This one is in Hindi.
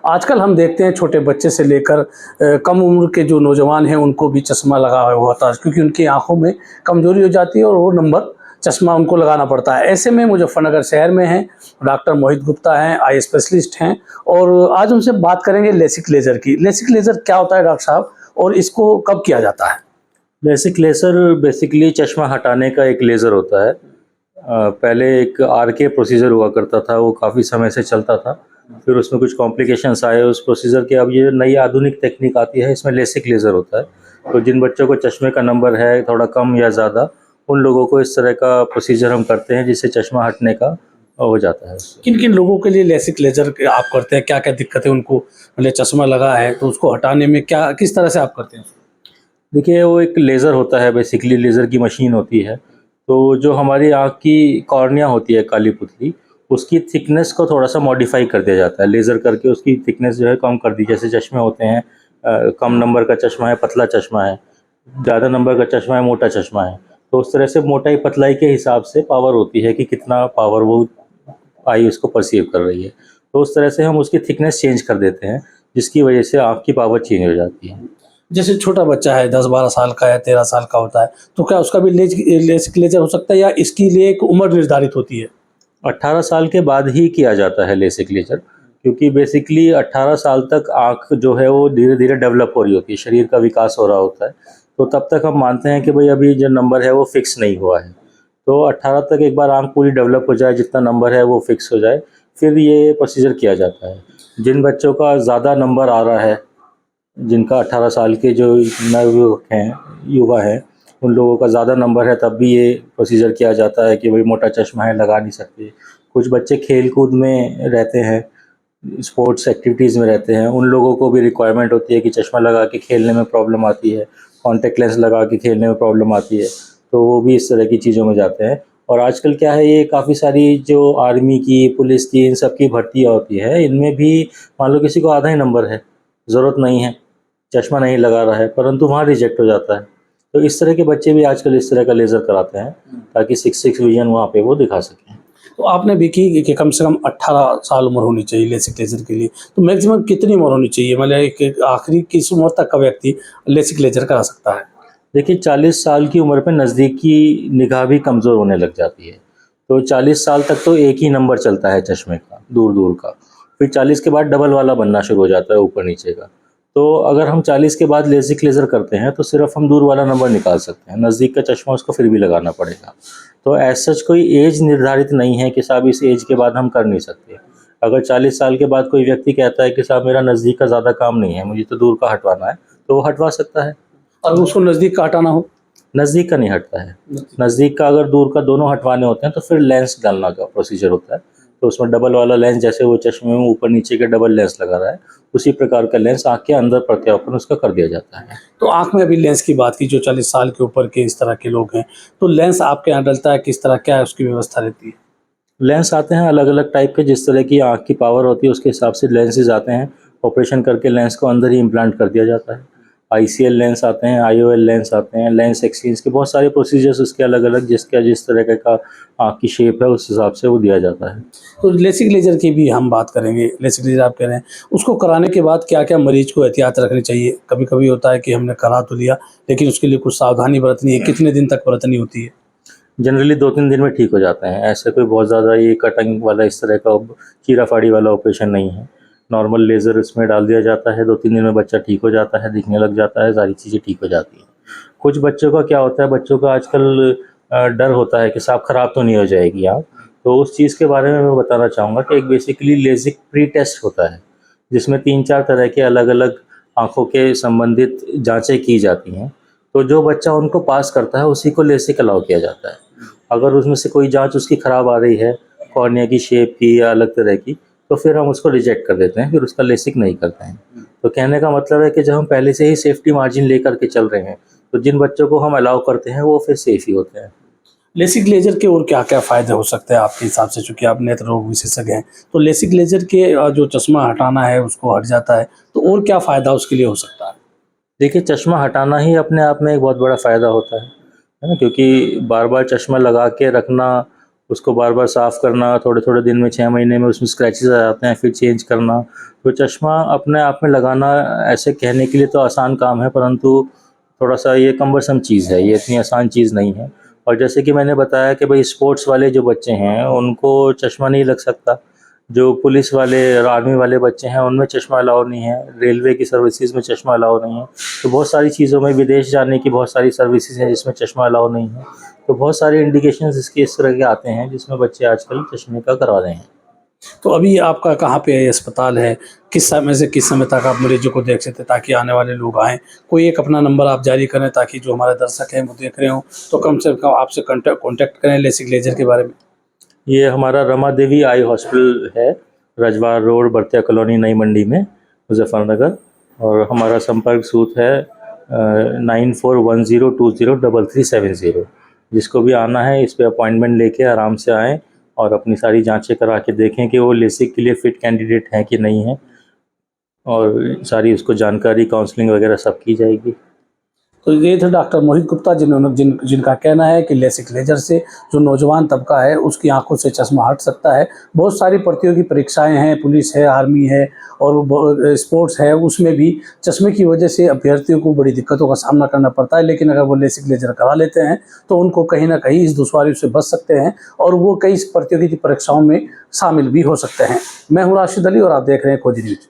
आजकल हम देखते हैं छोटे बच्चे से लेकर कम उम्र के जो नौजवान हैं उनको भी चश्मा लगा हुआ होता है, क्योंकि उनकी आंखों में कमजोरी हो जाती है और वो नंबर चश्मा उनको लगाना पड़ता है। ऐसे में मुजफ्फरनगर शहर में हैं डॉक्टर मोहित गुप्ता हैं, आई स्पेशलिस्ट हैं, और आज उनसे बात करेंगे लेसिक लेज़र की। लेसिक लेज़र क्या होता है डॉक्टर साहब, और इसको कब किया जाता है? लेसिक लेज़र बेसिकली चश्मा हटाने का एक लेज़र होता है। पहले एक आरके प्रोसीजर हुआ करता था, वो काफ़ी समय से चलता था। फिर उसमें कुछ कॉम्प्लिकेशंस आए उस प्रोसीजर के। अब ये नई आधुनिक टेक्निक आती है, इसमें लेसिक लेज़र होता है। तो जिन बच्चों को चश्मे का नंबर है थोड़ा कम या ज़्यादा, उन लोगों को इस तरह का प्रोसीजर हम करते हैं जिससे चश्मा हटने का हो जाता है। किन किन लोगों के लिए लेसिक लेज़र आप करते हैं? क्या क्या दिक्कतें उनको, मतलब चश्मा लगा है तो उसको हटाने में क्या किस तरह से आप करते हैं? देखिए, वो एक लेज़र होता है, बेसिकली लेज़र की मशीन होती है। तो जो हमारी आँख की कॉर्निया होती है, काली पुतली, उसकी थिकनेस को थोड़ा-सा मॉडिफ़ाई कर दिया जाता है। लेज़र करके उसकी थिकनेस जो है कम कर दी। जैसे चश्मे होते हैं, कम नंबर का चश्मा है, पतला चश्मा है, ज़्यादा नंबर का चश्मा है, मोटा चश्मा है। तो उस तरह से मोटाई पतलाई के हिसाब से पावर होती है कि कितना पावर वो आई उसको परसीव कर रही है। तो उस तरह से हम उसकी थिकनेस चेंज कर देते हैं, जिसकी वजह से आँख की पावर चेंज हो जाती है। जैसे छोटा बच्चा है 10-12 साल का है, 13 साल का होता है, तो क्या उसका भी लेसिक लेज़र हो सकता है या इसके लिए एक उम्र निर्धारित होती है? 18 साल के बाद ही किया जाता है लेसिक लेज़र, क्योंकि बेसिकली 18 साल तक आँख जो है वो धीरे-धीरे डेवलप हो रही होती है, शरीर का विकास हो रहा होता है। तो तब तक हम मानते हैं कि भई अभी जो नंबर है वो फ़िक्स नहीं हुआ है। तो 18 तक एक बार आँख पूरी डेवलप हो जाए, जितना नंबर है वो फ़िक्स हो जाए, फिर ये प्रोसीजर किया जाता है। जिन बच्चों का ज़्यादा नंबर आ रहा है, जिनका 18 साल के जो नवयुवक हैं, युवा हैं, उन लोगों का ज़्यादा नंबर है, तब भी ये प्रोसीजर किया जाता है कि भाई मोटा चश्मा है, लगा नहीं सकते। कुछ बच्चे खेल कूद में रहते हैं, स्पोर्ट्स एक्टिविटीज़ में रहते हैं, उन लोगों को भी रिक्वायरमेंट होती है कि चश्मा लगा के खेलने में प्रॉब्लम आती है, कॉन्टैक्ट लेंस लगा के खेलने में प्रॉब्लम आती है, तो वो भी इस तरह की चीज़ों में जाते हैं। और आजकल क्या है, ये काफ़ी सारी जो आर्मी की, पुलिस की, इन सब की भर्तियाँ होती है, इनमें भी मान लो किसी को आधा ही नंबर है, ज़रूरत नहीं है, चश्मा नहीं लगा रहा है, परंतु वहाँ रिजेक्ट हो जाता है। तो इस तरह के बच्चे भी आजकल इस तरह का लेज़र कराते हैं, ताकि 6 विज़न वहाँ पे वो दिखा सकें। तो आपने भी कि कम से कम 18 साल उम्र होनी चाहिए लेसिक लेज़र के लिए, तो मैक्सिमम कितनी उम्र होनी चाहिए? मतलब एक आखिरी किस उम्र तक का व्यक्ति लेसिक लेज़र करा सकता है? देखिए, 40 साल की उम्र पे नज़दीकी निगाह भी कमज़ोर होने लग जाती है। तो 40 साल तक तो एक ही नंबर चलता है चश्मे का, दूर-दूर का। फिर 40 के बाद डबल वाला बनना शुरू हो जाता है, ऊपर-नीचे का। तो अगर हम 40 के बाद लेज़िक लेज़र करते हैं, तो सिर्फ़ हम दूर वाला नंबर निकाल सकते हैं, नज़दीक का चश्मा उसको फिर भी लगाना पड़ेगा। तो एज़ सच कोई ऐज निर्धारित नहीं है कि साहब इस ऐज के बाद हम कर नहीं सकते। अगर 40 साल के बाद कोई व्यक्ति कहता है कि साहब मेरा नज़दीक का ज़्यादा काम नहीं है, मुझे तो दूर का हटवाना है, तो वो हटवा सकता है। और उसको नज़दीक का हटाना हो? नज़दीक का नहीं हटता है। नज़दीक का अगर दूर का दोनों हटवाने होते हैं, तो फिर लेंस डालना का प्रोसीजर होता है। तो उसमें डबल वाला लेंस, जैसे वो चश्मे में ऊपर नीचे के डबल लेंस लगा रहा है, उसी प्रकार का लेंस आँख के अंदर प्रत्यारोपण उसका कर दिया जाता है। तो आँख में अभी लेंस की बात की, जो 40 साल के ऊपर के इस तरह के लोग हैं, तो लेंस आपके यहाँ डलता है किस तरह, क्या है उसकी व्यवस्था रहती है? लेंस आते हैं अलग-अलग टाइप के, जिस तरह की आँख की पावर होती है उसके हिसाब से लेंसेज़ आते हैं। ऑपरेशन करके लेंस को अंदर ही इम्प्लांट कर दिया जाता है। आईसीएल लेंस आते हैं, आईओएल लेंस आते हैं, लेंस एक्सचेंज के बहुत सारे प्रोसीजर्स उसके अलग-अलग, जिसका जिस तरह का आँख की शेप है उस हिसाब से वो दिया जाता है। तो लेसिक लेज़र की भी हम बात करेंगे। लेसिक लेज़र आप कह रहे हैं, उसको कराने के बाद क्या-क्या मरीज़ को एहतियात रखनी चाहिए? कभी-कभी होता है कि हमने करा तो लिया, लेकिन उसके लिए कुछ सावधानी बरतनी है, कितने दिन तक बरतनी होती है? जनरली 2-3 दिन में ठीक हो जाते हैं। ऐसा कोई बहुत ज़्यादा ये कटिंग वाला इस तरह का चीरा-फाड़ी वाला ऑपरेशन नहीं है। नॉर्मल लेज़र इसमें डाल दिया जाता है, 2-3 दिन में बच्चा ठीक हो जाता है, दिखने लग जाता है, सारी चीज़ें ठीक हो जाती हैं। कुछ बच्चों का क्या होता है, बच्चों का आजकल डर होता है कि साहब ख़राब तो नहीं हो जाएगी आँख। तो उस चीज़ के बारे में मैं बताना चाहूँगा कि एक बेसिकली लेज़िक प्री टेस्ट होता है, जिसमें 3-4 तरह के अलग-अलग आँखों के संबंधित जाँचें की जाती हैं। तो जो बच्चा उनको पास करता है, उसी को लेसिक अलाउ किया जाता है। अगर उसमें से कोई जाँच उसकी ख़राब आ रही है, कॉर्निया की शेप की या अलग तरह की, तो फिर हम उसको रिजेक्ट कर देते हैं, फिर उसका लेसिक नहीं करते हैं। तो कहने का मतलब है कि जब हम पहले से ही सेफ्टी मार्जिन लेकर के चल रहे हैं, तो जिन बच्चों को हम अलाउ करते हैं, वो फिर सेफ़ ही होते हैं। लेसिक लेज़र के और क्या-क्या फ़ायदे हो सकते हैं आपके हिसाब से? चूँकि आप नेत्र रोग विशेषज्ञ हैं, तो लेसिक लेज़र के जो चश्मा हटाना है उसको हट जाता है, तो और क्या फ़ायदा उसके लिए हो सकता है? देखिए, चश्मा हटाना ही अपने आप में एक बहुत बड़ा फ़ायदा होता है ना? क्योंकि बार-बार चश्मा लगा के रखना उसको बार बार साफ़ करना, थोड़े थोड़े दिन में 6 महीने में उसमें स्क्रैचेस आ जाते हैं, फिर चेंज करना। तो चश्मा अपने आप में लगाना ऐसे कहने के लिए तो आसान काम है, परंतु थोड़ा सा ये कम्बरसम चीज़ है, ये इतनी आसान चीज़ नहीं है। और जैसे कि मैंने बताया कि भाई स्पोर्ट्स वाले जो बच्चे हैं उनको चश्मा नहीं लग सकता, जो पुलिस वाले और आर्मी वाले बच्चे हैं उनमें चश्मा अलाउ नहीं है, रेलवे की सर्विसेज में चश्मा अलाउ नहीं है। तो बहुत सारी चीज़ों में, विदेश जाने की बहुत सारी सर्विसेज हैं जिसमें चश्मा अलाउ नहीं है। तो बहुत सारे इंडिकेशंस इसके इस तरह के आते हैं जिसमें बच्चे आजकल चश्मे का करवा रहे हैं। तो अभी आपका कहाँ पे ये अस्पताल है, किस समय से किस समय तक आप मरीजों को देख सकते हैं, ताकि आने वाले लोग आएँ? कोई एक अपना नंबर आप जारी करें ताकि जो हमारे दर्शक हैं वो देख रहे हों तो कम से कम आपसे कॉन्टैक्ट करें लेसिक लेजर के बारे में। ये हमारा रमा देवी आई हॉस्पिटल है, रजवाड़ रोड, बर्तिया कॉलोनी, नई मंडी में, मुजफ्फरनगर। और हमारा संपर्क सूत्र है 9410203370। जिसको भी आना है इस पे अपॉइंटमेंट लेके आराम से आएँ और अपनी सारी जांचें करा के देखें कि वो लेसिक के लिए फ़िट कैंडिडेट हैं कि नहीं है, और सारी उसको जानकारी, काउंसलिंग वगैरह सब की जाएगी। तो ये थे डॉक्टर मोहित गुप्ता जिनका कहना है कि लेसिक लेजर से जो नौजवान तबका है उसकी आंखों से चश्मा हट सकता है। बहुत सारी प्रतियोगी परीक्षाएं हैं, पुलिस है, आर्मी है और स्पोर्ट्स है, उसमें भी चश्मे की वजह से अभ्यर्थियों को बड़ी दिक्कतों का सामना करना पड़ता है। लेकिन अगर वो लेसिक लेजर करा लेते हैं तो उनको कहीं ना कहीं इस दुश्वारियों से बच सकते हैं और वो कई प्रतियोगी परीक्षाओं में शामिल भी हो सकते हैं। मैं हूँ राशिद अली और आप देख रहे हैं खोजी न्यूज।